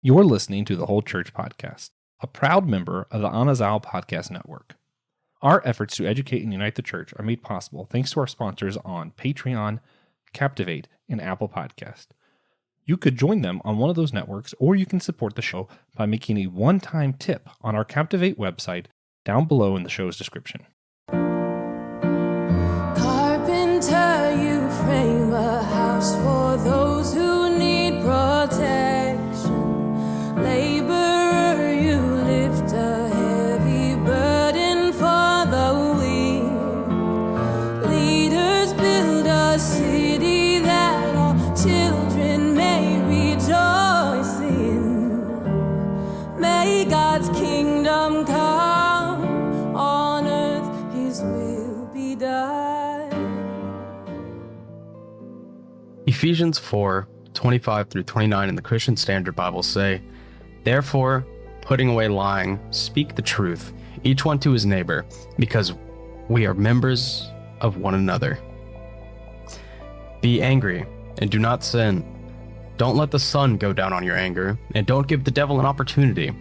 You're listening to the Whole Church Podcast, a proud member of the Anazal Podcast Network. Our efforts to educate and unite the church are made possible thanks to our sponsors on Patreon, Captivate, and Apple Podcast. You could join them on one of those networks, or you can support the show by making a one-time tip on our Captivate website down below in the show's description. Carpenter, you frame a house for those who need protection. Laborer, you lift a heavy burden for the weak. Leaders build a city that all children may rejoice in. May God's kingdom come, on earth His will be done. Ephesians 4:25 through 29 in the Christian Standard Bible say, "Therefore, putting away lying, speak the truth, each one to his neighbor, because we are members of one another. Be angry and do not sin. Don't let the sun go down on your anger, and don't give the devil an opportunity.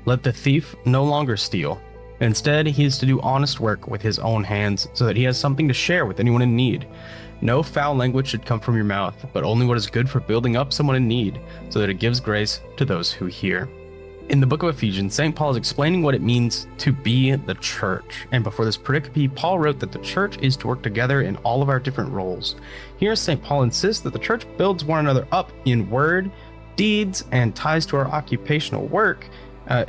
Let the thief no longer steal. Instead, he is to do honest work with his own hands, so that he has something to share with anyone in need. No foul language should come from your mouth, but only what is good for building up someone in need, so that it gives grace to those who hear." In the book of Ephesians, St. Paul is explaining what it means to be the church. And before this pericope, Paul wrote that the church is to work together in all of our different roles. Here, St. Paul insists that the church builds one another up in word, deeds, and ties to our occupational work.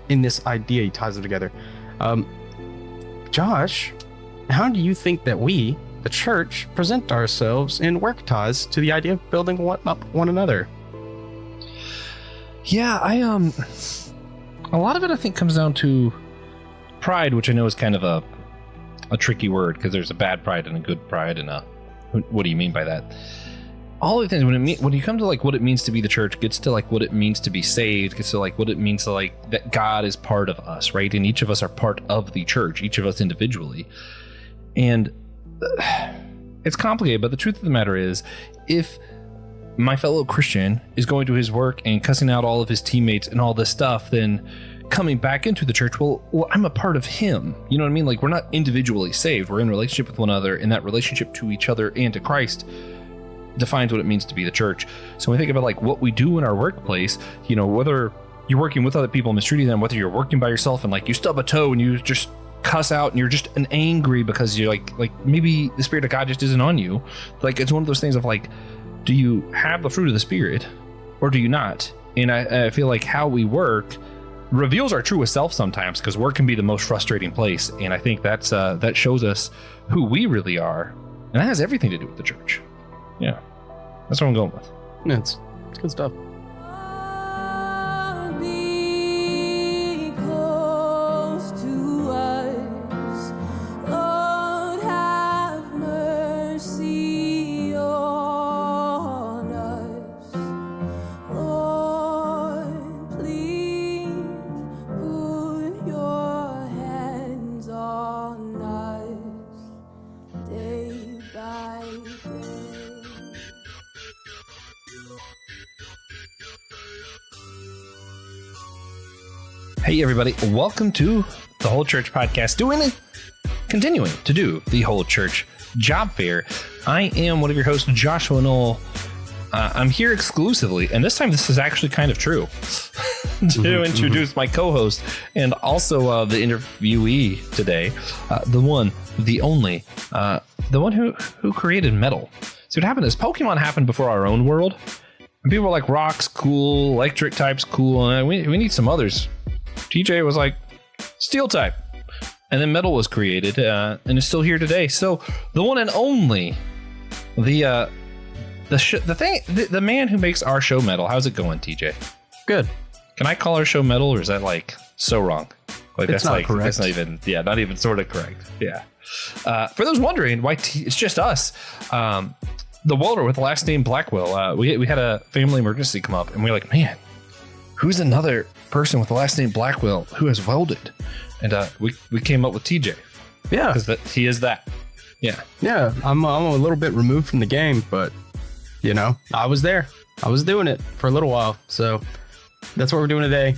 In this idea, he ties them together. Josh, how do you think that we, the church, present ourselves in work ties to the idea of building up one another? Yeah, a lot of it I think comes down to pride, which I know is kind of a tricky word because there's a bad pride and a good pride, and what do you mean by that? All the things when you come to like what it means to be the church, gets to like what it means to be saved, gets to like what it means to like that God is part of us, right? And each of us are part of the church, each of us individually. And it's complicated, but the truth of the matter is, if my fellow Christian is going to his work and cussing out all of his teammates and all this stuff, then coming back into the church, well, I'm a part of him. You know what I mean? Like, we're not individually saved. We're in relationship with one another, and that relationship to each other and to Christ defines what it means to be the church. So when we think about like what we do in our workplace, you know, whether you're working with other people and mistreating them, whether you're working by yourself and like you stub a toe and you just cuss out and you're just angry because you're like maybe the Spirit of God just isn't on you. Like, it's one of those things of like, do you have the fruit of the Spirit or do you not? And I feel like how we work reveals our truest self sometimes, because work can be the most frustrating place. And I think that shows us who we really are. And that has everything to do with the church. Yeah, that's what I'm going with. Yeah, it's good stuff. Be close to us, Lord, have mercy on us, Lord, please put your hands on us, day by day. Hey everybody, welcome to the Whole Church Podcast, continuing to do the Whole Church Job Fair. I am one of your hosts, Joshua Noel. I'm here exclusively, and this time this is actually kind of true, to introduce my co-host and also the interviewee today, the one, the only, the one who created metal. See, what happened is Pokemon happened before our own world, and people were like, rock's cool, electric type's cool, and we need some others. TJ was like, steel type, and then metal was created, and is still here today. So the one and only, the man who makes our show metal. How's it going, TJ? Good. Can I call our show metal, or is that like so wrong? Like, it's that's not like correct. That's not even, yeah, not even sort of correct. Yeah. For those wondering why it's just us, the welder with the last name Blackwell. We had a family emergency come up, and we were like, man, who's another person with the last name Blackwell who has welded? And we came up with TJ. Yeah, because he is that. Yeah. Yeah, I'm a little bit removed from the game, but you know, I was there. I was doing it for a little while, so that's what we're doing today.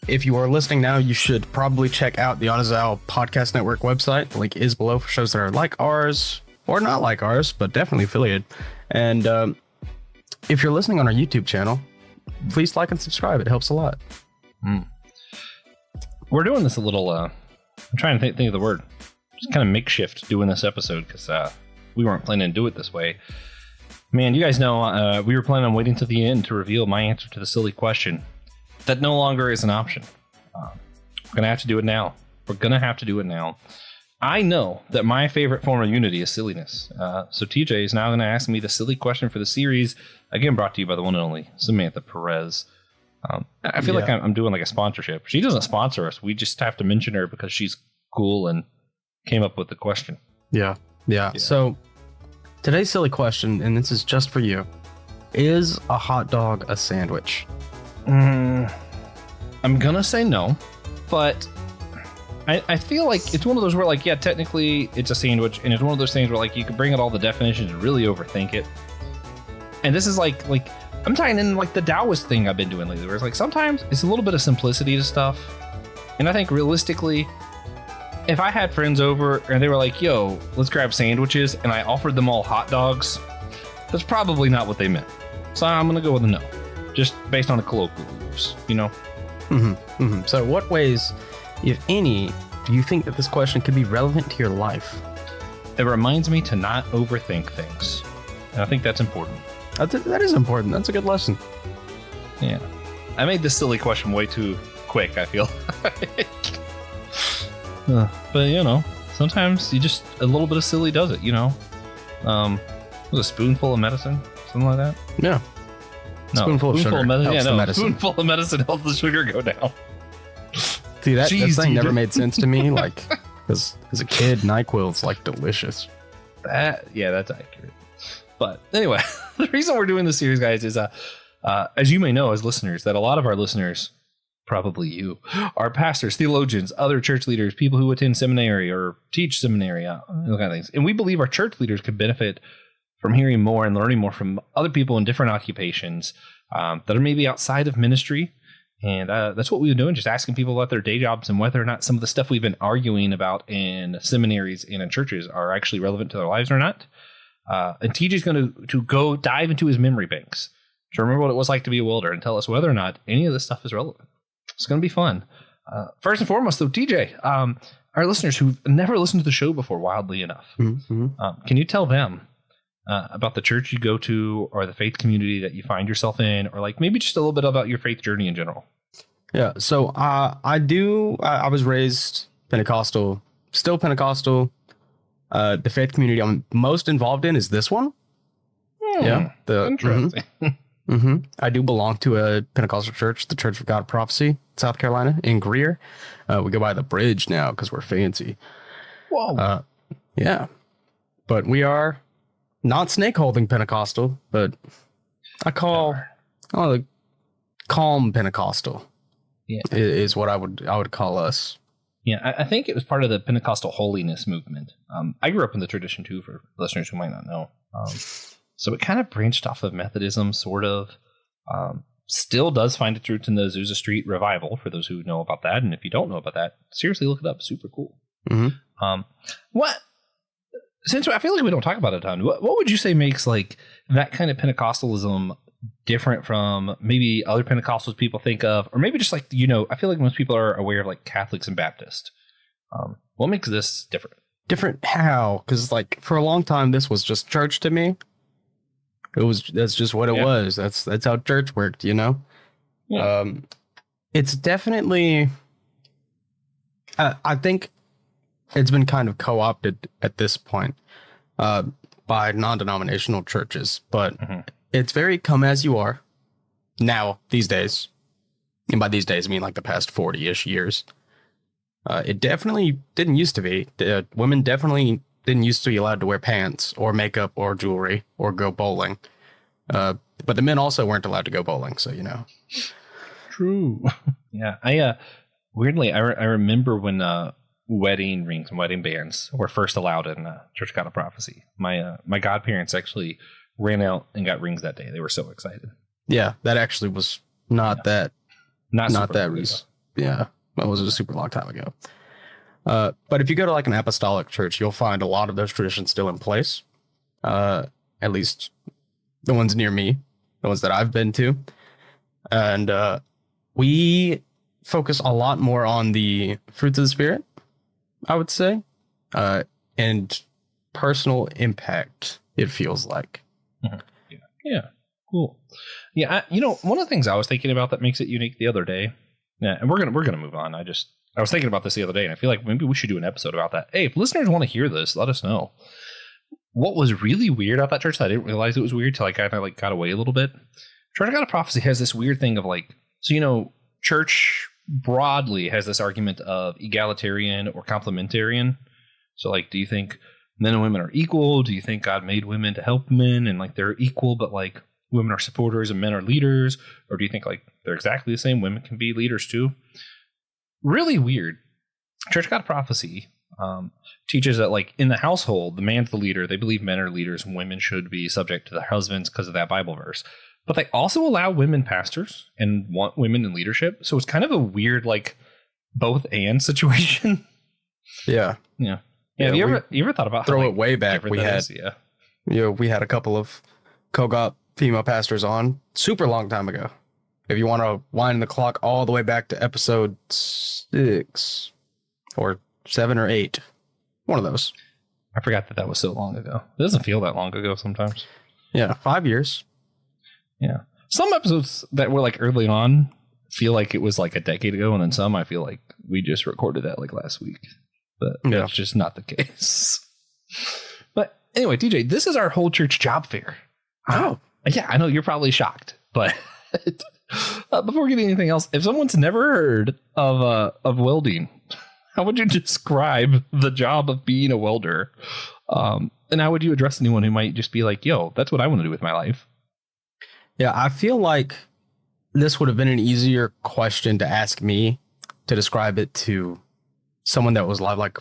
If you are listening now, you should probably check out the Onazal Podcast Network website. The link is below for shows that are like ours or not like ours, but definitely affiliated. And if you're listening on our YouTube channel, please like and subscribe. It helps a lot. We're doing this a little, I'm trying to think of the word. Just kind of makeshift doing this episode because we weren't planning to do it this way. Man, you guys know we were planning on waiting till the end to reveal my answer to the silly question. That no longer is an option. We're going to have to do it now. We're going to have to do it now. I know that my favorite form of unity is silliness. So TJ is now going to ask me the silly question for the series. Again, brought to you by the one and only Samantha Perez. I feel like I'm doing like a sponsorship. She doesn't sponsor us. We just have to mention her because she's cool and came up with the question. Yeah. So today's silly question, and this is just for you. Is a hot dog a sandwich? I'm going to say no, but I feel like it's one of those where like, yeah, technically it's a sandwich, and it's one of those things where like you can bring out all the definitions and really overthink it. And this is like I'm tying in like the Taoist thing I've been doing lately, where it's like sometimes it's a little bit of simplicity to stuff. And I think realistically, if I had friends over and they were like, yo, let's grab sandwiches, and I offered them all hot dogs, that's probably not what they meant. So I'm going to go with a no, just based on the colloquial use, you know? So what ways, if any, do you think that this question could be relevant to your life? It reminds me to not overthink things. And I think that's important. That is important. That's a good lesson. Yeah. I made this silly question way too quick, I feel. But, you know, sometimes you just, a little bit of silly does it, you know? Was a spoonful of medicine? Something like that? Yeah. No, spoonful of sugar medicine. helps the medicine. Spoonful of medicine helps the sugar go down. See, that thing never dude. made sense to me. Like, because as a kid, NyQuil's like delicious. That's accurate. But anyway, the reason we're doing this series, guys, is as you may know as listeners, that a lot of our listeners, probably you, are pastors, theologians, other church leaders, people who attend seminary or teach seminary, those kind of things. And we believe our church leaders could benefit from hearing more and learning more from other people in different occupations that are maybe outside of ministry. And that's what we've been doing, just asking people about their day jobs and whether or not some of the stuff we've been arguing about in seminaries and in churches are actually relevant to their lives or not. And TJ's going to go dive into his memory banks to remember what it was like to be a welder and tell us whether or not any of this stuff is relevant. It's going to be fun. First and foremost, though, TJ, our listeners who've never listened to the show before, wildly enough, can you tell them about the church you go to or the faith community that you find yourself in, or like maybe just a little bit about your faith journey in general? Yeah, so I was raised Pentecostal, still Pentecostal. The faith community I'm most involved in is this one. Interesting. I do belong to a Pentecostal church, the Church of God of Prophecy, South Carolina, in Greer. We go by the bridge now because we're fancy. Whoa. Yeah. But we are not snake-holding Pentecostal, but I call calm Pentecostal. Yeah, is what I would call us. Yeah, I think it was part of the Pentecostal holiness movement. I grew up in the tradition too, for listeners who might not know. So it kind of branched off of Methodism, sort of. Still does find its roots in the Azusa Street revival, for those who know about that. And if you don't know about that, seriously look it up. Super cool. Since I feel like we don't talk about it a ton, what would you say makes like that kind of Pentecostalism different from maybe other Pentecostals people think of, or maybe just like, you know, I feel like most people are aware of like Catholics and Baptists. What makes this different? Different how? Because like for a long time, this was just church to me. That's just what it was. That's how church worked, you know? Yeah. It's definitely, I think it's been kind of co-opted at this point by non-denominational churches, but it's very come as you are now these days. And by these days, I mean like the past 40-ish years. It definitely didn't used to be. Women definitely didn't used to be allowed to wear pants or makeup or jewelry or go bowling. But the men also weren't allowed to go bowling, so you know. True. Yeah, I weirdly I remember when wedding rings and wedding bands were first allowed in Church of God of Prophecy. My godparents actually ran out and got rings that day. They were so excited. Yeah, that actually was not that Super recent. Yeah, that was a super long time ago. But if you go to like an apostolic church, you'll find a lot of those traditions still in place. At least the ones near me, the ones that I've been to. And we focus a lot more on the fruits of the Spirit, I would say, and personal impact, it feels like. Mhm. Yeah, cool. Yeah, one of the things I was thinking about that makes it unique the other day, yeah, and we're gonna move on. I was thinking about this the other day, and I feel like maybe we should do an episode about that. Hey, if listeners want to hear this, let us know. What was really weird about that church that I didn't realize it was weird till I kind of like got away a little bit. Church of God of Prophecy has this weird thing of like, so church broadly has this argument of egalitarian or complementarian. So like, do you think men and women are equal? Do you think God made women to help men and like they're equal, but like women are supporters and men are leaders? Or do you think like they're exactly the same? Women can be leaders too. Really weird. Church of God of Prophecy teaches that like in the household, the man's the leader. They believe men are leaders and women should be subject to their husbands because of that Bible verse. But they also allow women pastors and want women in leadership. So it's kind of a weird like both and situation. Yeah. Yeah. Yeah, you ever thought about throw how, it way back? We had we had a couple of Kogot female pastors on super long time ago. If you want to wind the clock all the way back to episode 6 or 7 or 8, one of those. I forgot that was so long ago. It doesn't feel that long ago sometimes. Yeah, 5 years. Yeah, some episodes that were like early on feel like it was like a decade ago, and then some I feel like we just recorded that like last week. But that's just not the case. But anyway, DJ, this is our whole church job fair. Oh. Yeah, I know you're probably shocked, but before getting anything else, if someone's never heard of welding, how would you describe the job of being a welder? And how would you address anyone who might just be like, yo, that's what I want to do with my life? Yeah, I feel like this would have been an easier question to ask me to describe it to someone that was alive like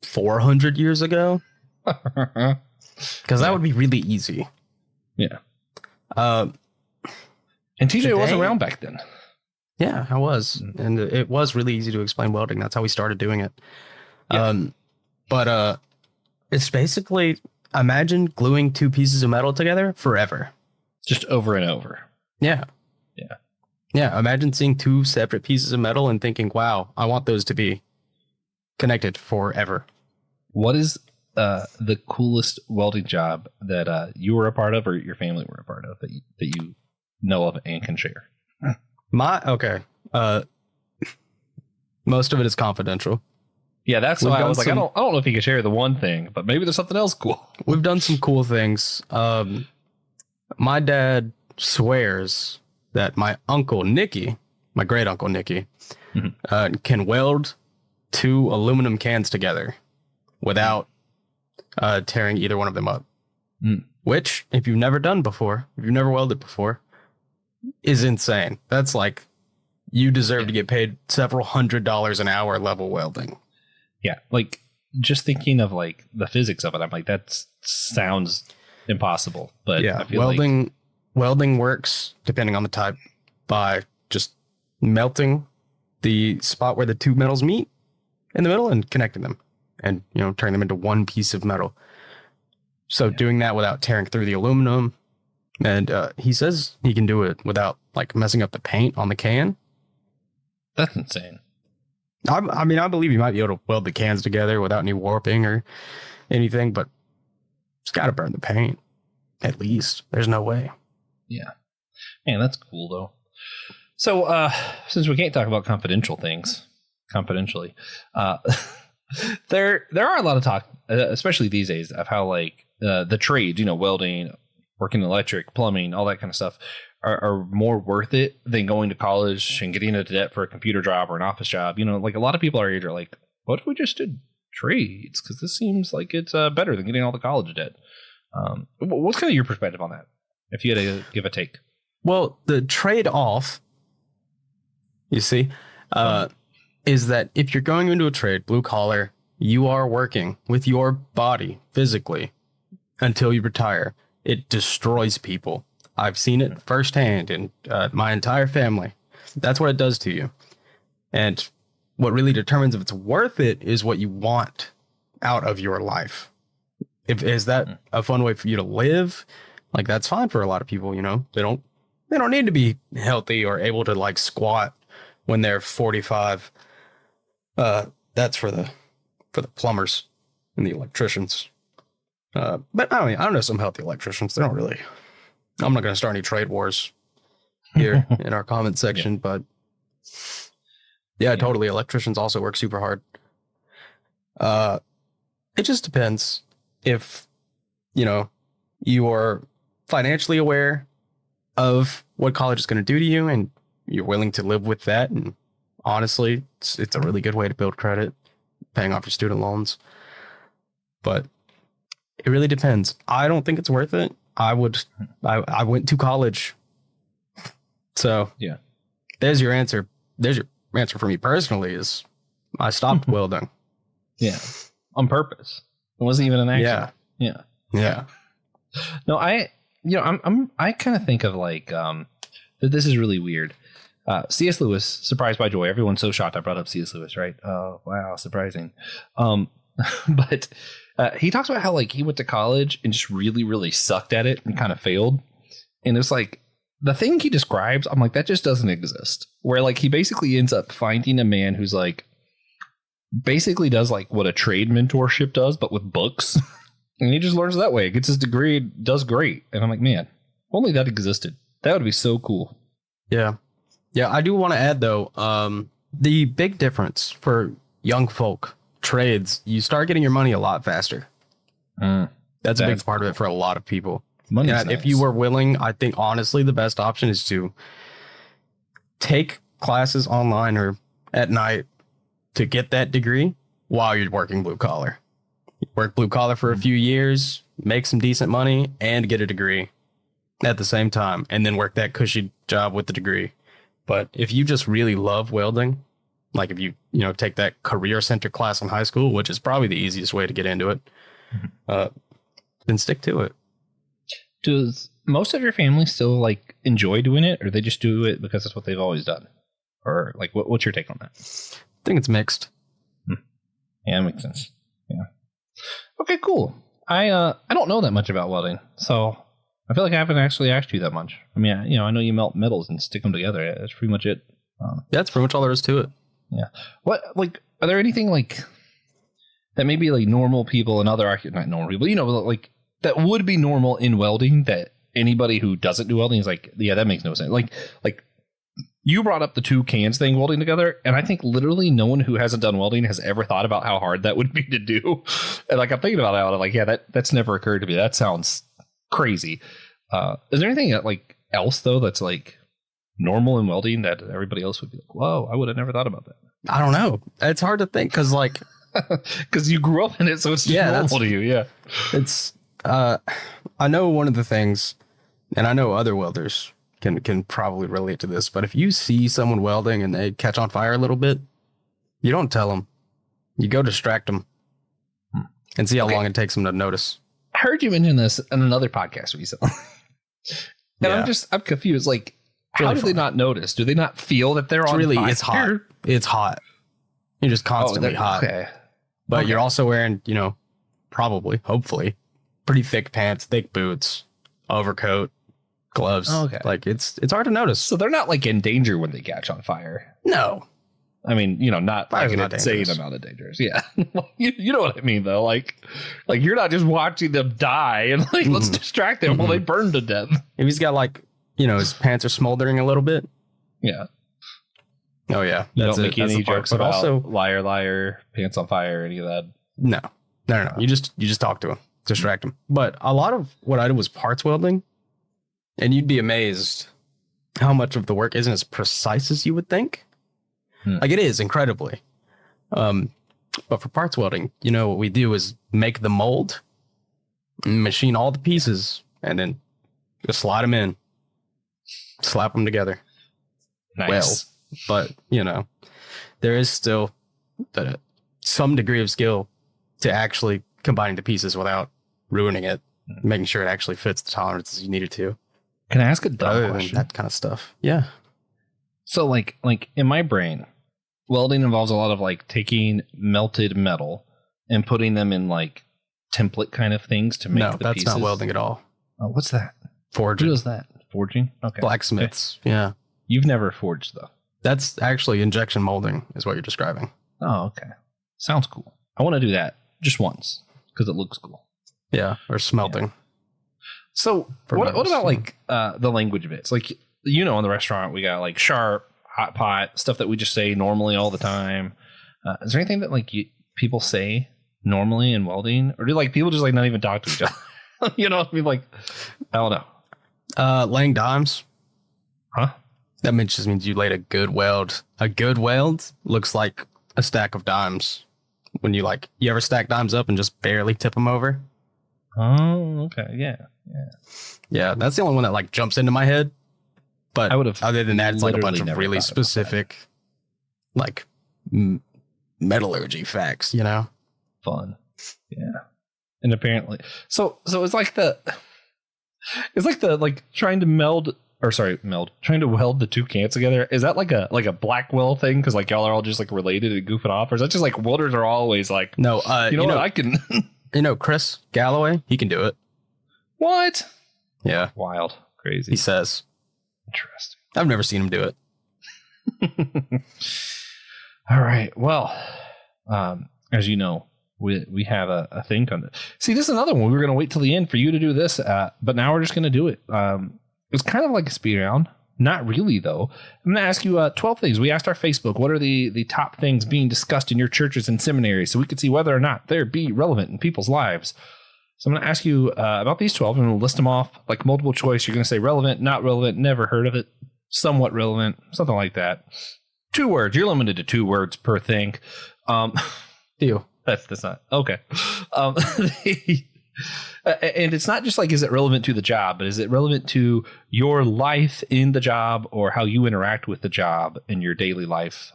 400 years ago. Because that would be really easy. Yeah. And TJ wasn't around back then. Yeah, I was. And it was really easy to explain welding. That's how we started doing it. Yeah. But it's basically, imagine gluing two pieces of metal together forever. Just over and over. Yeah. Yeah. Yeah. Imagine seeing two separate pieces of metal and thinking, wow, I want those to be connected forever. What is the coolest welding job that you were a part of or your family were a part of that you know of and can share? Most of it is confidential. Yeah, that's why I was like, I don't know if you can share the one thing, but maybe there's something else cool. We've done some cool things. My dad swears that my uncle Nicky, my great uncle Nicky, can weld two aluminum cans together without tearing either one of them up. Which, if you've never done before, if you've never welded before, is insane. That's like, you deserve to get paid several $100s an hour level welding. Yeah, like just thinking of like the physics of it, I'm like, that sounds impossible. But yeah, I feel welding works depending on the type by just melting the spot where the two metals meet in the middle and connecting them, and turning them into one piece of metal. So doing that without tearing through the aluminum, and he says he can do it without like messing up the paint on the can. That's insane. I mean, I believe you might be able to weld the cans together without any warping or anything, but it's got to burn the paint. At least. There's no way. Yeah. Man, that's cool, though. So, since we can't talk about confidential things confidentially, there are a lot of talk, especially these days, of how like the trades, welding, working electric, plumbing, all that kind of stuff, are more worth it than going to college and getting into debt for a computer job or an office job. Like a lot of people our age are like, what if we just did trades? Because this seems like it's better than getting all the college debt. What's kind of your perspective on that, if you had to give a take? Well, the trade-off, you see, is that if you're going into a trade, blue collar, you are working with your body physically until you retire. It destroys people. I've seen it firsthand in my entire family. That's what it does to you. And what really determines if it's worth it is what you want out of your life. Is that a fun way for you to live? Like, that's fine for a lot of people, you know. They don't need to be healthy or able to like squat when they're 45. That's for the plumbers and the electricians. But I don't know some healthy electricians. They don't really. I'm not going to start any trade wars here in our comment section, but yeah, totally. Electricians also work super hard. It just depends if, you know, you are financially aware of what college is going to do to you and you're willing to live with that. And honestly, it's a really good way to build credit, paying off your student loans. But it really depends. I don't think it's worth it. I went to college. So yeah, there's your answer. There's your answer for me personally is I stopped welding. Yeah. On purpose. It wasn't even an accident. Yeah. No, I kind of think of like, that this is really weird. C.S. Lewis, Surprised by Joy. Everyone's so shocked I brought up C.S. Lewis, right? Oh, wow. Surprising. But he talks about how like he went to college and just really, really sucked at it and kind of failed. And it's like the thing he describes, I'm like, that just doesn't exist. Where like he basically ends up finding a man who's like basically does like what a trade mentorship does, but with books. And he just learns that way. Gets his degree, does great. And I'm like, man, if only that existed. That would be so cool. Yeah. Yeah, I do want to add though, the big difference for young folk trades, you start getting your money a lot faster. That's a big part of it for a lot of people. Money's nice. If you were willing, I think honestly the best option is to take classes online or at night to get that degree while you're working blue collar. Work blue collar for a few years, make some decent money, and get a degree at the same time, and then work that cushy job with the degree. But if you just really love welding, like if you take that career center class in high school, which is probably the easiest way to get into it, then stick to it. Does most of your family still like enjoy doing it, or they just do it because that's what they've always done? Or like, what's your take on that? I think it's mixed. Yeah, that makes sense. Yeah. Okay, cool. I don't know that much about welding, so I feel like I haven't actually asked you that much. I mean, I know you melt metals and stick them together. That's pretty much it. That's pretty much all there is to it. Yeah. What, like, are there anything like that maybe like normal people and other, not normal people, like that would be normal in welding that anybody who doesn't do welding is like, yeah, that makes no sense. Like you brought up the two cans thing welding together, and I think literally no one who hasn't done welding has ever thought about how hard that would be to do. And like I'm thinking about it, I'm like, yeah, that's never occurred to me. That sounds crazy. Is there anything that like else though that's like normal in welding that everybody else would be like, whoa, I would have never thought about that? I don't know. It's hard to think because like because you grew up in it, so it's just normal to you. Yeah, it's. I know one of the things, and I know other welders can probably relate to this, but if you see someone welding and they catch on fire a little bit, you don't tell them. You go distract them and see how long it takes them to notice. I heard you mention this in another podcast recently. And I'm confused. Like, how do they not notice? Do they not feel that they're on fire? It's hot. It's hot. You're just constantly hot. Okay. But you're also wearing, probably, hopefully, pretty thick pants, thick boots, overcoat, gloves. Okay. Like it's hard to notice. So they're not like in danger when they catch on fire. No. I mean, not like an insane amount of dangerous. Yeah. you know what I mean though? Like you're not just watching them die and like let's distract them while they burn to death. If he's got like, his pants are smoldering a little bit. Yeah. Oh yeah. You don't make any jokes about also liar, pants on fire, any of that. No. You just talk to him, distract him. But a lot of what I did was parts welding. And you'd be amazed how much of the work isn't as precise as you would think. Like it is incredibly. But for parts welding, what we do is make the mold, machine all the pieces, and then just slide them in, slap them together. Nice. Well, but, there is still some degree of skill to actually combining the pieces without ruining it, making sure it actually fits the tolerances you need it to. Can I ask a But dumb other than question? that kind of stuff. Yeah. So like in my brain, welding involves a lot of like taking melted metal and putting them in like template kind of things to make No, the that's pieces. not welding at all. Oh, what's that? Forging. Who does that? Forging? Okay. Blacksmiths. Yeah. You've never forged though. That's actually injection molding is what you're describing. Oh, okay. Sounds cool. I want to do that just once because it looks cool. Yeah. Or smelting. Yeah. So what about like the language bits? Like, in the restaurant, we got like sharp, hot pot, stuff that we just say normally all the time. Is there anything that like people say normally in welding? Or do like people just like not even talk to each other? I mean, like, I don't know. Laying dimes. Huh? That just means you laid a good weld. A good weld looks like a stack of dimes. When you ever stack dimes up and just barely tip them over? Oh, okay. Yeah. Yeah, that's the only one that like jumps into my head. But I would have other than that, it's like a bunch literally of never really thought about specific, like metallurgy facts. Fun. Yeah. And apparently, so it's like trying to trying to weld the two cans together. Is that like a Blackwell thing? Because like y'all are all just like related and goofing off, or is that just like welders are always like, No, what? I can. Chris Galloway, he can do it. What? Yeah, Wild, crazy. he says. Interesting. I've never seen him do it. All right. Well, as you know, we have a thing on it. See, this is another one. We were going to wait till the end for you to do this, but now we're just going to do it. It's kind of like a speed round. Not really, though. I'm going to ask you 12 things. We asked our Facebook, what are the top things being discussed in your churches and seminaries, so we could see whether or not they're be relevant in people's lives. So I'm going to ask you about these 12, and we'll list them off like multiple choice. You're going to say relevant, not relevant, never heard of it, somewhat relevant, something like that. 2 words. You're limited to 2 words per thing. Deal. That's not okay. And it's not just like, is it relevant to the job, but is it relevant to your life in the job or how you interact with the job in your daily life?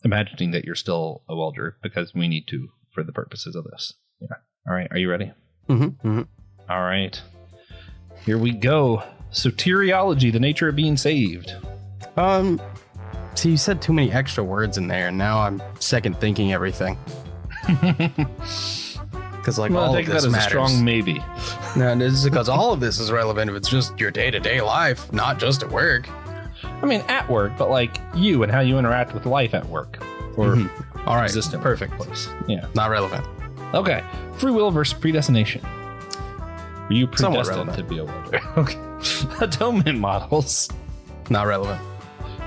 Imagining that you're still a welder, because we need to for the purposes of this. Yeah. All right. Are you ready? Mm-hmm, mm-hmm. All right. Here we go. Soteriology, the nature of being saved. See, you said too many extra words in there, and now I'm second thinking everything. Because all I of think this that is matters. a strong maybe. No, this is because all of this is relevant if it's just your day-to-day life, not just at work. I mean, at work, but like you and how you interact with life at work or All right, existent perfect. place. Yeah. Not relevant. Okay. Free will versus predestination. Were you Somewhat predestined relevant. to be a welder? Okay. Atonement models. Not relevant.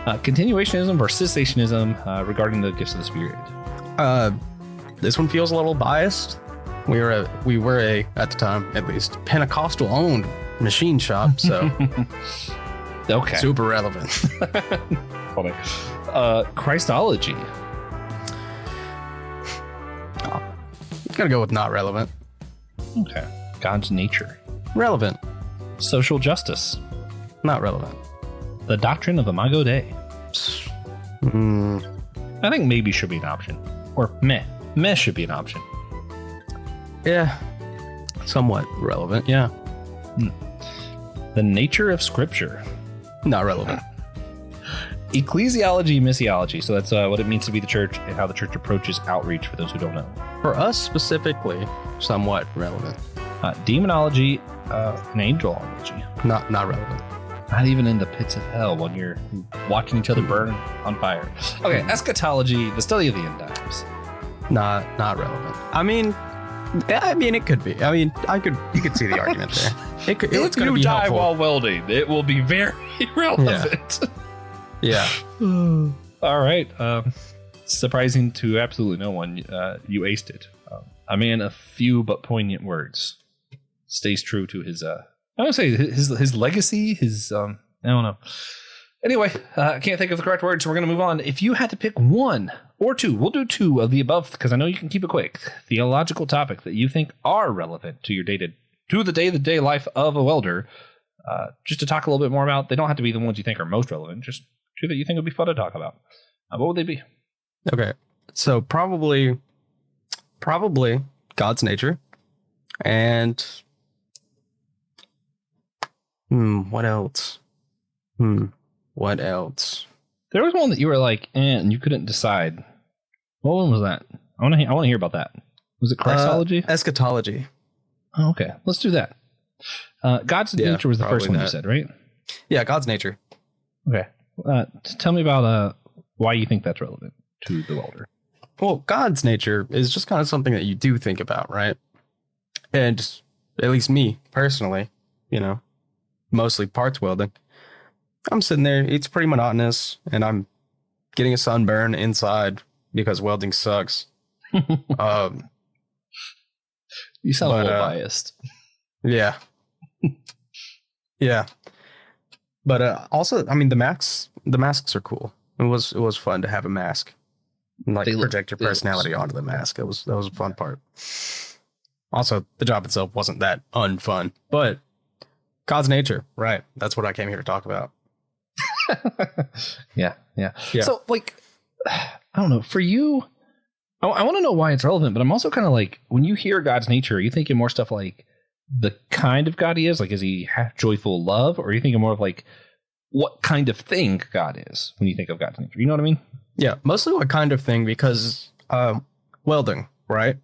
Continuationism versus cessationism regarding the gifts of the Spirit. This one feels a little biased. We were at the time at least Pentecostal owned machine shop, so Okay. super relevant. Funny. Christology. Gotta go with not relevant. Okay. God's nature. Relevant. Social justice. Not relevant. The doctrine of Imago Dei. Mm, I think maybe should be an option. Or meh. Meh should be an option. yeah. Somewhat relevant. Yeah. The nature of Scripture. Not relevant. Ecclesiology, missiology. So that's what it means to be the church and how the church approaches outreach for those who don't know. For us specifically, somewhat relevant. Demonology and angelology. Not relevant. Not even in the pits of hell when you're watching each other burn on fire. Okay, eschatology, the study of the end times. Not relevant. I mean, it could be. I mean, you could see the argument there. It's If going to you be die helpful. while welding, it will be very relevant. Yeah. All right. Surprising to absolutely no one, you aced it. A man of few but poignant words. Stays true to his I don't say his legacy, his I don't know. Anyway, I can't think of the correct word, so we're going to move on. If you had to pick 1 or 2, we'll do 2 of the above because I know you can keep it quick. Theological topic that you think are relevant to your the day-to-day life of a welder. Just to talk a little bit more about. They don't have to be the ones you think are most relevant. Just 2 that you think would be fun to talk about. What would they be? Okay. So probably God's nature and What else? What else? There was one that you were like, and you couldn't decide. What one was that? I want to hear about that. Was it Christology? Eschatology. Oh, okay. Let's do that. God's nature was the first one you said, right? Yeah, God's nature. Okay. Tell me about why you think that's relevant to the welder. Well, God's nature is just kind of something that you do think about, right? And at least me, personally, mostly parts welding. I'm sitting there, it's pretty monotonous, and I'm getting a sunburn inside because welding sucks. You sound a little biased. Yeah. Yeah. But also, I mean, the masks are cool. It was fun to have a mask. And, like, project your personality onto the mask. That was a fun part. Also, the job itself wasn't that unfun, but God's nature, right? That's what I came here to talk about. Yeah. So, like, I don't know. For you, I want to know why it's relevant, but I'm also kind of like, when you hear God's nature, are you thinking more stuff like the kind of God he is? Like, is he joyful love? Or are you thinking more of like what kind of thing God is when you think of God's nature? You know what I mean? Yeah, mostly what kind of thing, because welding, right?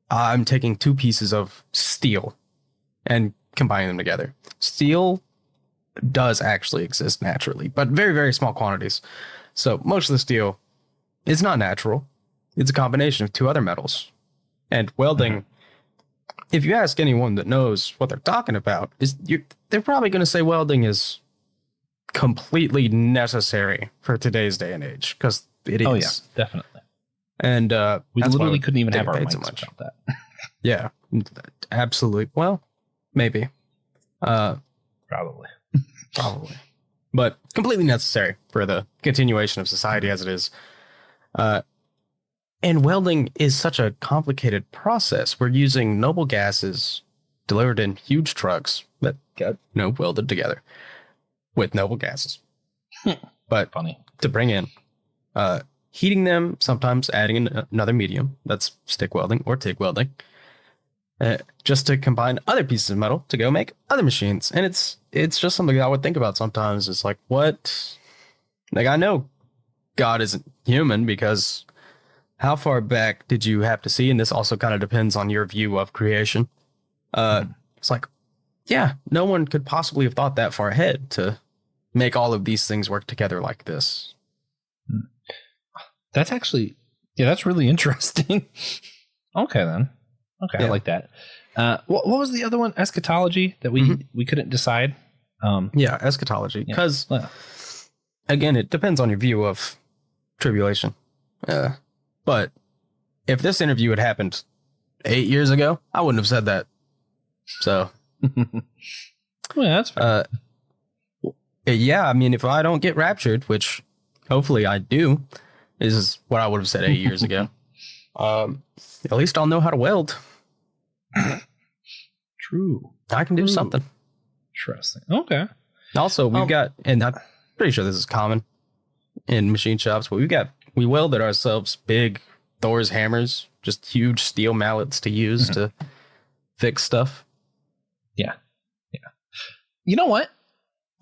I'm taking two pieces of steel and combining them together. Steel does actually exist naturally, but very, very small quantities. So most of the steel is not natural. It's a combination of two other metals. And welding, if you ask anyone that knows what they're talking about, they're probably going to say welding is completely necessary for today's day and age, because it is. Oh, yeah, definitely. And we literally couldn't even have our minds about that. Yeah, absolutely. Well, maybe. Probably. But completely necessary for the continuation of society as it is. And welding is such a complicated process. We're using noble gases delivered in huge trucks that get welded together with noble gases. But funny to bring in, heating them, sometimes adding another medium, that's stick welding or TIG welding, just to combine other pieces of metal to go make other machines. And it's just something I would think about sometimes. It's like, what? Like, I know God isn't human, because how far back did you have to see? And this also kind of depends on your view of creation. It's like, yeah, no one could possibly have thought that far ahead to make all of these things work together like this. That's actually, that's really interesting. Okay, then. Okay, yeah. I like that. What was the other one? Eschatology that we couldn't decide? Yeah, eschatology. Because, again, it depends on your view of tribulation. But if this interview had happened 8 years ago, I wouldn't have said that. So, that's fair. Yeah, I mean, if I don't get raptured, which hopefully I do, is what I would have said 8 years ago. At least I'll know how to weld. True. I can do something. Interesting. Okay. Also, we've got, and I'm pretty sure this is common in machine shops, but we welded ourselves big Thor's hammers, just huge steel mallets to use to fix stuff. Yeah. You know what?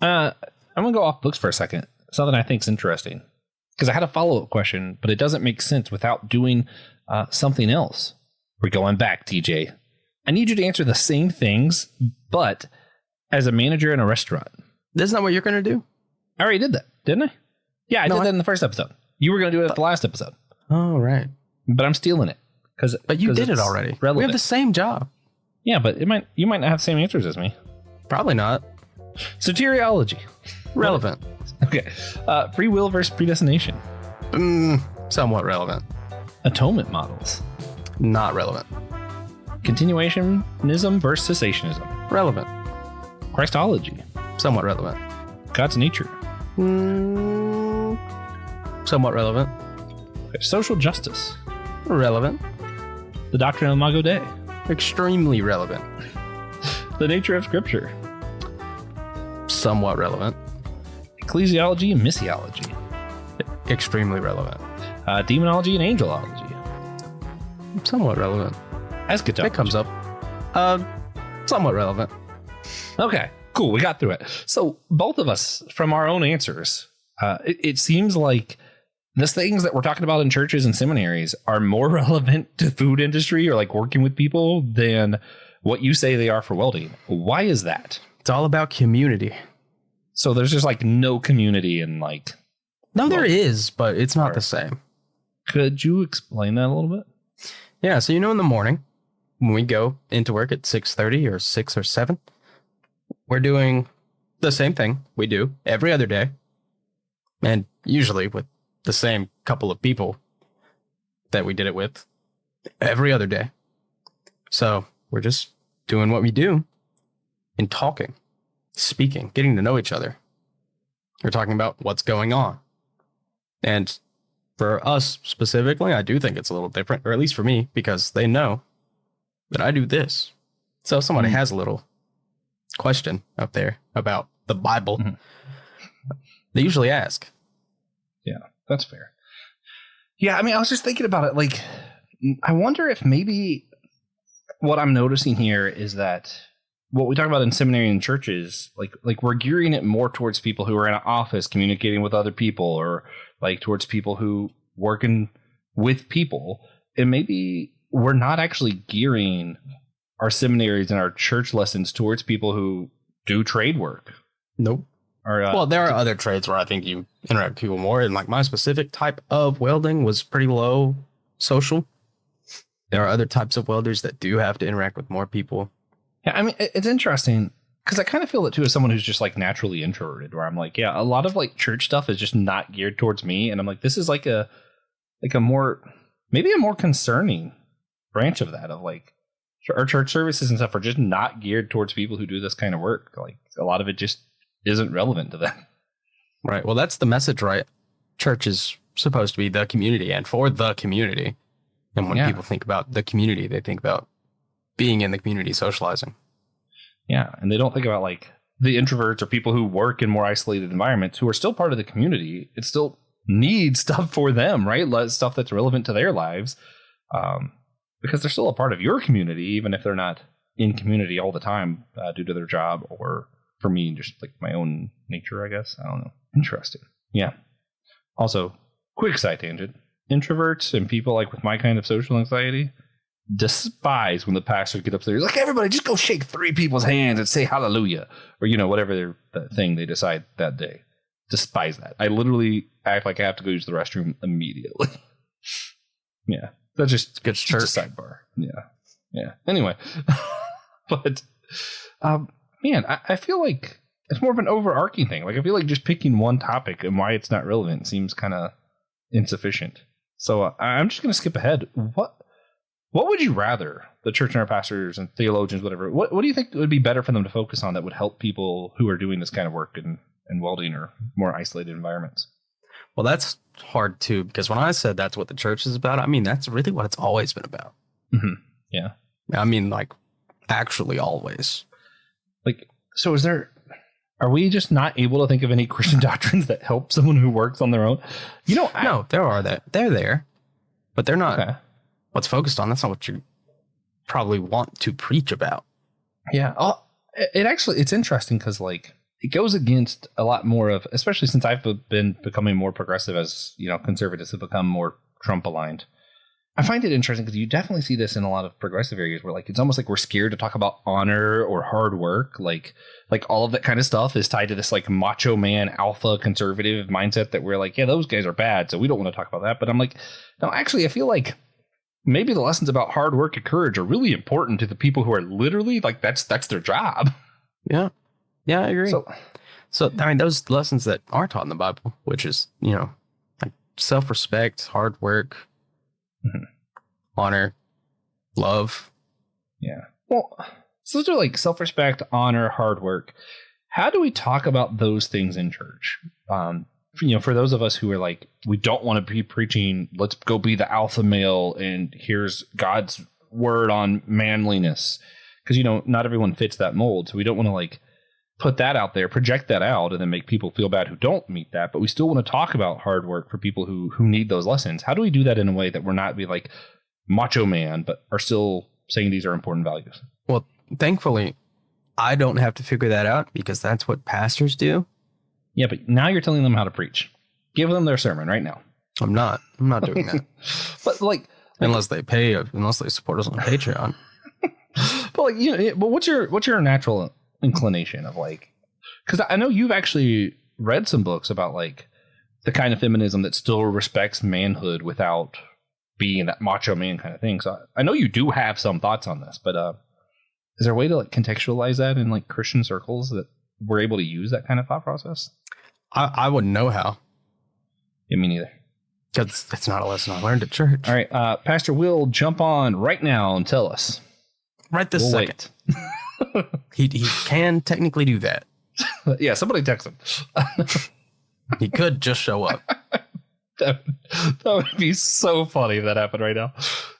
I'm going to go off books for a second. Something I think is interesting, because I had a follow-up question, but it doesn't make sense without doing something else. We're going back, TJ. I need you to answer the same things, but as a manager in a restaurant. Isn't that what you're going to do? I already did that, didn't I? Yeah, I did that in the first episode. You were going to do it at the last episode. Oh, right. But I'm stealing it. But you did it already. Relevant. We have the same job. Yeah, but you might not have the same answers as me. Probably not. Soteriology. Relevant. Okay. Free will versus predestination. Somewhat relevant. Atonement models. Not relevant. Continuationism versus cessationism. Relevant. Christology. Somewhat relevant. God's nature. Somewhat relevant. Social justice. Relevant. The doctrine of Imago Dei. Extremely relevant. The nature of Scripture. Somewhat relevant. Ecclesiology and missiology. Extremely relevant. Demonology and angelology. Somewhat relevant. Eschatology. It comes up. Somewhat relevant. Okay. Cool, we got through it. So both of us, from our own answers, it seems like the things that we're talking about in churches and seminaries are more relevant to food industry or like working with people than what you say they are for welding. Why is that? It's all about community. So there's just like no community and like... No, there is, but it's not the same. Could you explain that a little bit? Yeah, so in the morning, when we go into work at 6:30 or 6 or 7, we're doing the same thing we do every other day. And usually with the same couple of people that we did it with every other day. So we're just doing what we do and talking, speaking, getting to know each other. We're talking about what's going on. And for us specifically, I do think it's a little different, or at least for me, because they know that I do this. So if somebody has a little question up there about the Bible, they usually ask. Yeah, that's fair. Yeah, I mean, I was just thinking about it. Like, I wonder if maybe what I'm noticing here is that what we talk about in seminary and churches, like we're gearing it more towards people who are in an office communicating with other people, or like towards people who working with people. And maybe we're not actually gearing our seminaries and our church lessons towards people who do trade work. Nope. Or, well, there are other trades where I think you interact with people more. And like my specific type of welding was pretty low social. There are other types of welders that do have to interact with more people. Yeah, I mean, it's interesting because I kind of feel it too as someone who's just like naturally introverted, where I'm like, yeah, a lot of like church stuff is just not geared towards me. And I'm like, this is like a more, maybe a more concerning branch of that, of like our church services and stuff are just not geared towards people who do this kind of work. Like a lot of it just isn't relevant to them. Right. Well, that's the message, right? Church is supposed to be the community and for the community. And when people think about the community, they think about being in the community, socializing. Yeah. And they don't think about like the introverts or people who work in more isolated environments who are still part of the community. It still needs stuff for them, right? Stuff that's relevant to their lives. Because they're still a part of your community, even if they're not in community all the time due to their job, or for me, just like my own nature, I guess. I don't know. Interesting. Yeah. Also, quick side tangent. Introverts and people like with my kind of social anxiety despise when the pastor gets up there. He's like, everybody just go shake 3 people's hands and say hallelujah. Or, whatever the thing they decide that day. Despise that. I literally act like I have to go use the restroom immediately. Yeah. That's just good church. Just a sidebar. Yeah. Yeah. Anyway. But, man, I feel like it's more of an overarching thing. Like, I feel like just picking one topic and why it's not relevant seems kind of insufficient. So I'm just going to skip ahead. What would you rather, the church and our pastors and theologians, whatever, what do you think would be better for them to focus on that would help people who are doing this kind of work in welding or more isolated environments? Well, that's hard too, because when I said that's what the church is about, I mean, that's really what it's always been about. Mm-hmm. Yeah. I mean, like, actually always. Like, so are we just not able to think of any Christian doctrines that help someone who works on their own? No, there are that. They're there, but they're not what's focused on. That's not what you probably want to preach about. Yeah. It's interesting because like it goes against a lot more of, especially since I've been becoming more progressive as, conservatives have become more Trump aligned. I find it interesting because you definitely see this in a lot of progressive areas where like it's almost like we're scared to talk about honor or hard work. Like all of that kind of stuff is tied to this like macho man alpha conservative mindset that we're like, yeah, those guys are bad, so we don't want to talk about that. But I'm like, no, actually, I feel like maybe the lessons about hard work and courage are really important to the people who are literally like that's their job. Yeah, I agree. So I mean, those lessons that are taught in the Bible, which is like self-respect, hard work. Mm-hmm. Honor, love. Yeah. Well, so those are like self-respect, honor, hard work. How do we talk about those things in church? For those of us who are like, we don't want to be preaching, let's go be the alpha male and here's God's word on manliness. Because, not everyone fits that mold. So we don't want to like put that out there, project that out, and then make people feel bad who don't meet that. But we still want to talk about hard work for people who need those lessons. How do we do that in a way that we're not be like macho man, but are still saying these are important values? Well, thankfully, I don't have to figure that out because that's what pastors do. Yeah, but now you're telling them how to preach. Give them their sermon right now. I'm not doing that. But like, unless they support us on Patreon. But like, but what's your natural inclination of like, because I know you've actually read some books about like the kind of feminism that still respects manhood without being that macho man kind of thing. So I know you do have some thoughts on this, but is there a way to like contextualize that in like Christian circles that we're able to use that kind of thought process? I wouldn't know how. Yeah, me neither. Because it's not a lesson I learned at church. All right, Pastor Will, jump on right now and tell us. Right this second. He can technically do that. Yeah, somebody text him. He could just show up. That would be so funny if that happened right now.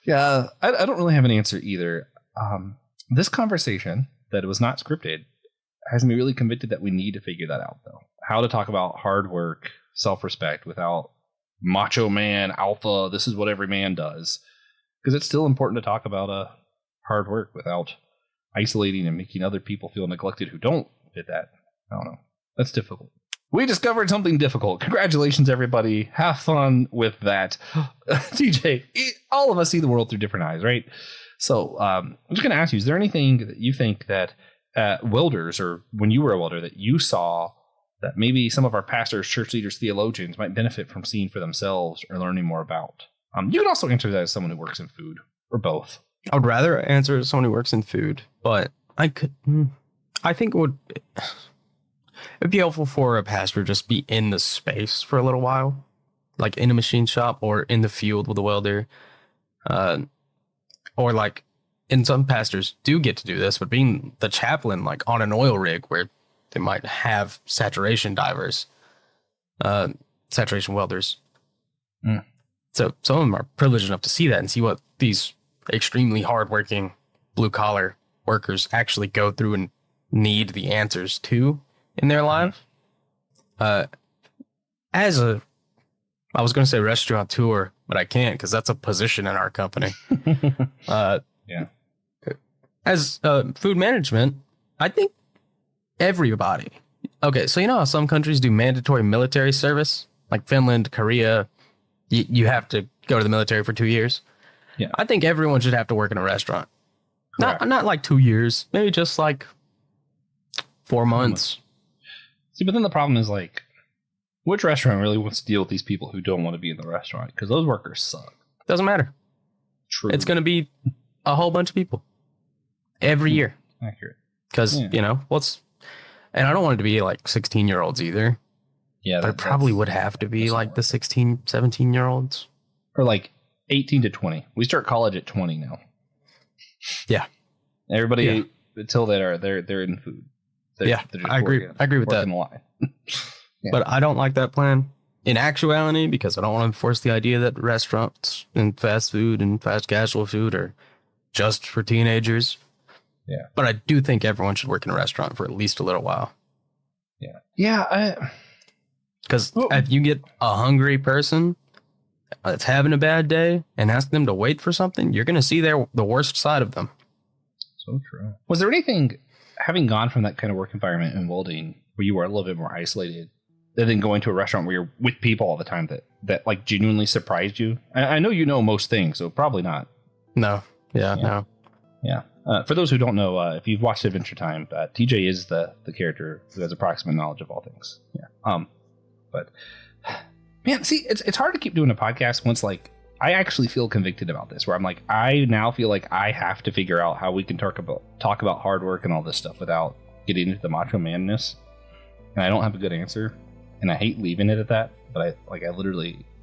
Yeah, I don't really have an answer either. This conversation that was not scripted has me really convicted that we need to figure that out, though. How to talk about hard work, self-respect without macho man, alpha, this is what every man does. Because it's still important to talk about hard work without isolating and making other people feel neglected who don't fit that. I don't know. That's difficult. We discovered something difficult. Congratulations, everybody. Have fun with that. TJ, all of us see the world through different eyes, right? So I'm just going to ask you, is there anything that you think that welders, or when you were a welder, that you saw that maybe some of our pastors, church leaders, theologians might benefit from seeing for themselves or learning more about? You can also answer that as someone who works in food, or both. I would rather answer as someone who works in food, but I think it'd be helpful for a pastor just be in the space for a little while, like in a machine shop or in the field with a welder. Or like, and some pastors do get to do this, but being the chaplain, like on an oil rig where they might have saturation divers, saturation welders. So some of them are privileged enough to see that and see what these extremely hardworking blue collar workers actually go through and need the answers to in their life. I was going to say restaurateur, but I can't because that's a position in our company. Yeah. As food management, I think everybody. Okay, so you know how some countries do mandatory military service, like Finland, Korea. You have to go to the military for 2 years. Yeah, I think everyone should have to work in a restaurant. Correct. Not like 2 years, maybe just like 4 months. See, but then the problem is like, which restaurant really wants to deal with these people who don't want to be in the restaurant? Because those workers suck. Doesn't matter. True. It's going to be a whole bunch of people every year. Accurate. Because, and I don't want it to be like 16-year-olds either. Yeah. But it probably would have to be like the 16, 17-year-olds. Or like 18 to 20. We start college at 20 now. Yeah. Everybody until they're in food. I agree with that. Yeah. But I don't like that plan in actuality because I don't want to enforce the idea that restaurants and fast food and fast casual food are just for teenagers. Yeah. But I do think everyone should work in a restaurant for at least a little while. Yeah. Yeah. Because if you get a hungry person that's having a bad day and ask them to wait for something, you're going to see the worst side of them. So true. Was there anything, having gone from that kind of work environment in welding, where you were a little bit more isolated, than going to a restaurant where you're with people all the time that like genuinely surprised you? I know you know most things, so probably not. No. No. Yeah. For those who don't know, if you've watched Adventure Time, TJ is the character who has approximate knowledge of all things. Yeah. But man, see, it's hard to keep doing a podcast once like I actually feel convicted about this, where I'm like, I now feel like I have to figure out how we can talk about hard work and all this stuff without getting into the macho manness. And I don't have a good answer, and I hate leaving it at that. But I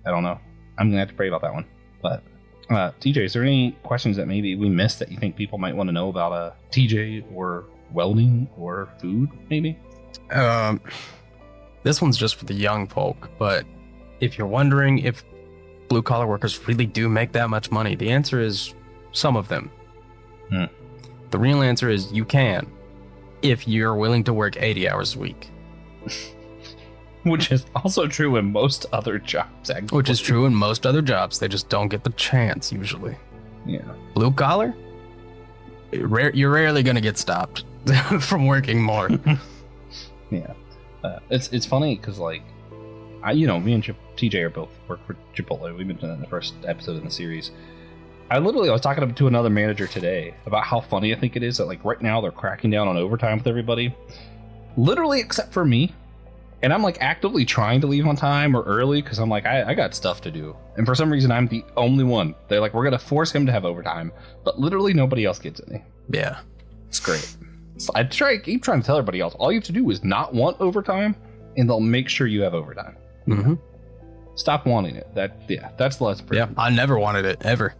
don't know. I'm gonna have to pray about that one. But TJ, is there any questions that maybe we missed that you think people might want to know about TJ or welding or food, maybe? This one's just for the young folk, but if you're wondering if blue collar workers really do make that much money, the answer is some of them. The real answer is you can, if you're willing to work 80 hours a week. Which is also true in most other jobs, actually. Which is true in most other jobs. They just don't get the chance, usually. Yeah. Blue collar? You're rarely going to get stopped. from working more. Yeah. It's funny because, like, me and TJ are both work for Chipotle. We've been doing the first episode in the series. I was talking to another manager today about how funny I think it is that, like, right now they're cracking down on overtime with everybody. Literally, except for me. And I'm, like, actively trying to leave on time or early because I'm like, I got stuff to do. And for some reason, I'm the only one. They're like, we're going to force him to have overtime. But literally nobody else gets any. Yeah. It's great. So I keep trying to tell everybody else, all you have to do is not want overtime, and they'll make sure you have overtime. Mm-hmm. Stop wanting it. That's the lesson. Yeah, I never wanted it, ever.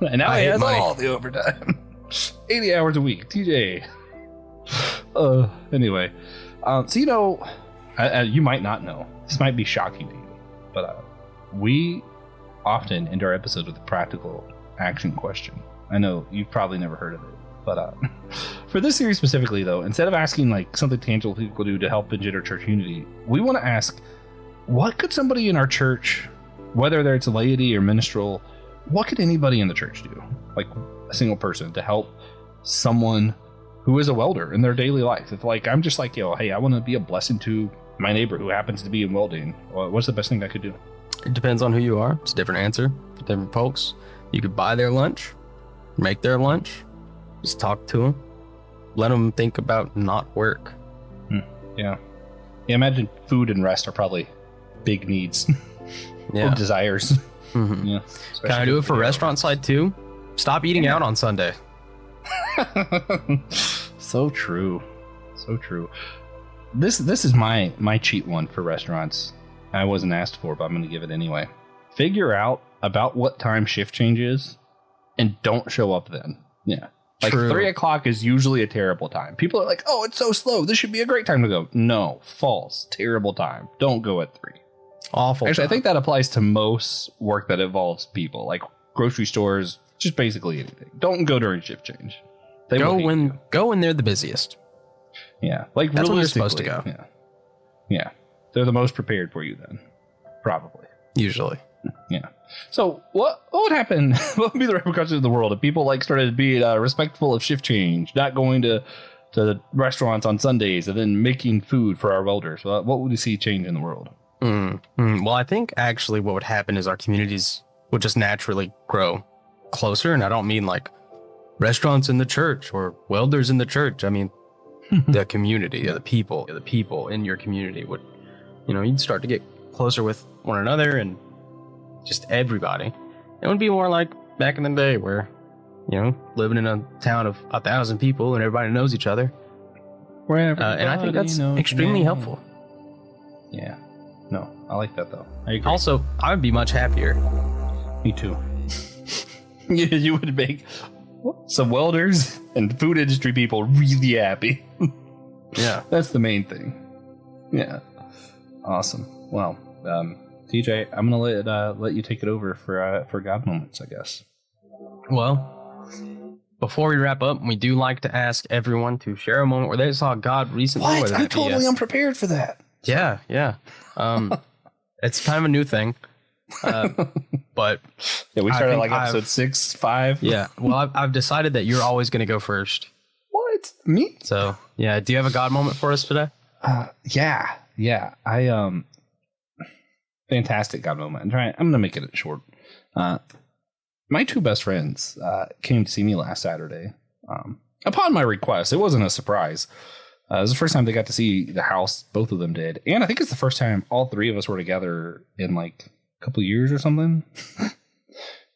And now I he hate has money. all the overtime. 80 hours a week. TJ. Anyway. So, you might not know. This might be shocking to you. But we often end our episodes with a practical action question. I know you've probably never heard of it. But for this series specifically, though, instead of asking, like, something tangible people do to help engender church unity, we want to ask, what could somebody in our church, whether it's laity or ministerial, what could anybody in the church do, like a single person, to help someone who is a welder in their daily life? If, like, I'm just like, hey, I want to be a blessing to my neighbor who happens to be in welding, what's the best thing I could do? It depends on who you are. It's a different answer for different folks. You could buy their lunch, make their lunch, just talk to them, let them think about not work. Yeah. Imagine food and rest are probably big needs. Yeah. Or desires. Mm-hmm. Yeah. Can I do it for restaurant side too? Stop eating out on Sunday. So true. This is my cheat one for restaurants. I wasn't asked for, but I'm going to give it anyway. Figure out about what time shift change is and don't show up then. Yeah. Like, True. 3 o'clock is usually a terrible time. People are like, oh, it's so slow. This should be a great time to go. No, false. Terrible time. Don't go at 3. Awful. Actually, time. I think that applies to most work that involves people, like grocery stores, just basically anything. Don't go during shift change. They will hate you. Go when they're the busiest. Yeah, like That's when you're supposed to go. Yeah. They're the most prepared for you then, probably. Usually. Yeah. So what would happen? What would be the repercussions of the world if people, like, started being respectful of shift change, not going to restaurants on Sundays, and then making food for our welders? What would you see change in the world? Well, I think actually what would happen is our communities would just naturally grow closer, and I don't mean like restaurants in the church or welders in the church. I mean the community, the people in your community would, you'd start to get closer with one another and just everybody. It would be more like back in the day where, living in a town of 1,000 people and everybody knows each other. And I think that's extremely helpful. Yeah. No, I like that though. I agree. Also, I would be much happier. Me too. You would make some welders and food industry people really happy. Yeah. That's the main thing. Yeah. Awesome. Well, TJ, I'm gonna let you take it over for God moments, I guess. Well, before we wrap up, we do like to ask everyone to share a moment where they saw God recently. What? I'm totally unprepared for that. Yeah. It's kind of a new thing. But yeah, we started like episode 6, 5. Yeah. Well, I've decided that you're always going to go first. What? Me? So, yeah. Do you have a God moment for us today? Yeah. I fantastic God moment. I'm gonna make it short. My 2 best friends came to see me last Saturday. Upon my request, it wasn't a surprise. It was the first time they got to see the house. Both of them did, and I think it's the first time all 3 of us were together in like a couple years or something.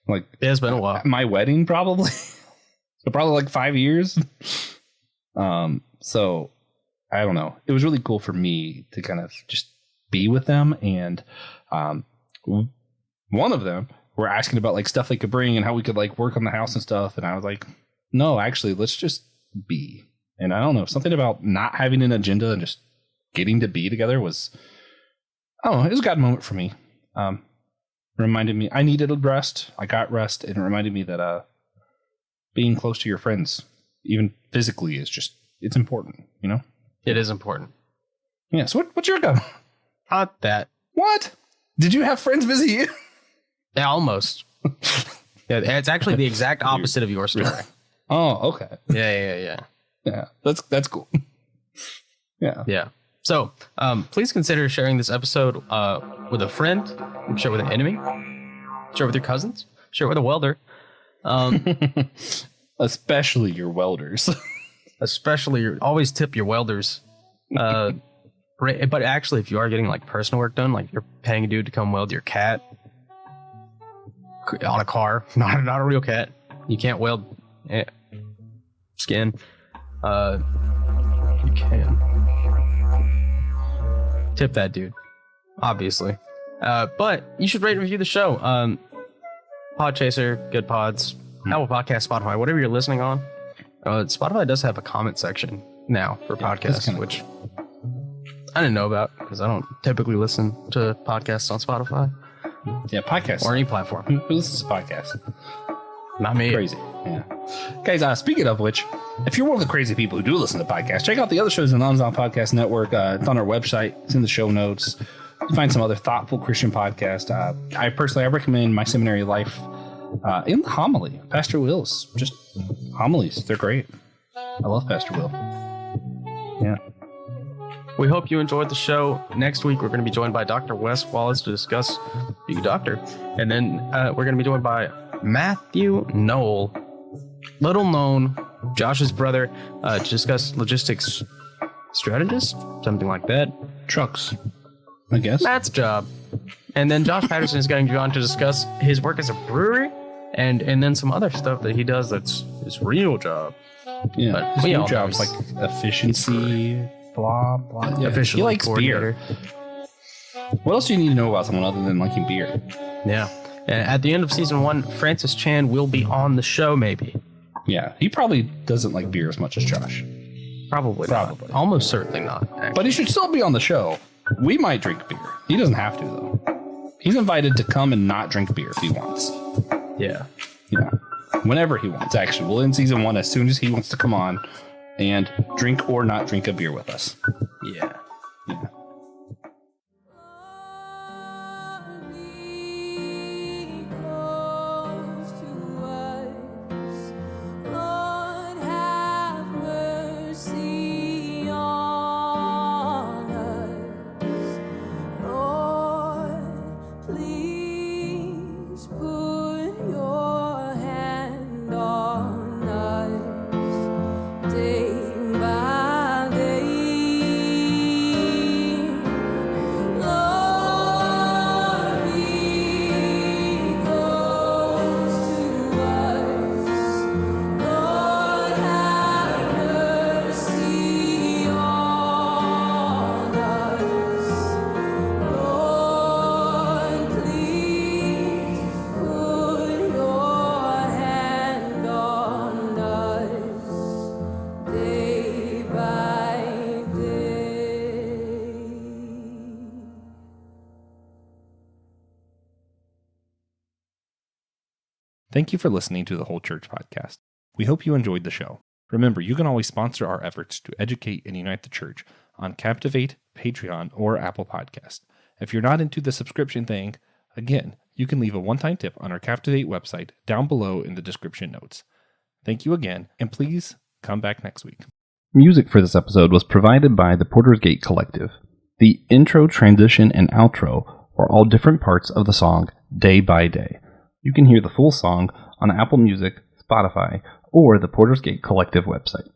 Like, yeah, it's been a while. My wedding, probably. So probably like 5 years. So I don't know. It was really cool for me to kind of just be with them, and one of them were asking about like stuff they could bring and how we could like work on the house and stuff, and I was like, no, actually, let's just be. And I don't know, something about not having an agenda and just getting to be together was, I don't know, it was a God moment for me. Reminded me I needed rest. I got rest, and it reminded me that being close to your friends, even physically, is just, it's important, It is important. Yeah, so what's your God? Not that. What? Did you have friends visit you? Yeah, almost. Yeah, it's actually the exact opposite of your story. Oh, okay. Yeah. Yeah, that's cool. Yeah. Yeah. So, please consider sharing this episode with a friend, share it with an enemy, share it with your cousins, share it with a welder. Especially your welders. Always tip your welders. But actually, if you are getting like personal work done, like you're paying a dude to come weld your cat on a car, not a real cat. You can't weld skin. You can tip that dude, obviously. But you should rate and review the show. Podchaser, Good Pods, Apple Podcast, Spotify, whatever you're listening on. Spotify does have a comment section now for podcasts, which I didn't know about because I don't typically listen to podcasts on Spotify. Yeah, podcasts. Or any platform. Who listens to podcasts? Not me. Crazy. Yeah. Guys, speaking of which, if you're one of the crazy people who do listen to podcasts, check out the other shows in the Non-Zon Podcast Network. It's on our website. It's in the show notes. You can find some other thoughtful Christian podcasts. I recommend My Seminary Life in the Homily. Pastor Will's just homilies. They're great. I love Pastor Will. Yeah. We hope you enjoyed the show. Next week, we're going to be joined by Dr. Wes Wallace to discuss Being a Doctor. And then we're going to be joined by Matthew Noel, little known, Josh's brother, to discuss logistics strategist, something like that. Trucks, I guess. Matt's job. And then Josh Patterson is going to go on to discuss his work as a brewery and then some other stuff that he does that's his real job. Yeah, but his real job's like efficiency. Blah blah. Yeah. He likes beer. What else do you need to know about someone other than liking beer? Yeah. At the end of season 1, Francis Chan will be on the show, maybe. Yeah, he probably doesn't like beer as much as Josh. Probably not. Almost certainly not. Actually. But he should still be on the show. We might drink beer. He doesn't have to, though. He's invited to come and not drink beer if he wants. Yeah. Yeah. Whenever he wants, actually. We'll end season 1 as soon as he wants to come on and drink or not drink a beer with us. Yeah. Yeah. Thank you for listening to the Whole Church Podcast. We hope you enjoyed the show. Remember, you can always sponsor our efforts to educate and unite the church on Captivate, Patreon, or Apple Podcast. If you're not into the subscription thing, again, you can leave a one-time tip on our Captivate website down below in the description notes. Thank you again, and please come back next week. Music for this episode was provided by the Porter's Gate Collective. The intro, transition, and outro are all different parts of the song Day by Day. You can hear the full song on Apple Music, Spotify, or the Porter's Gate Collective website.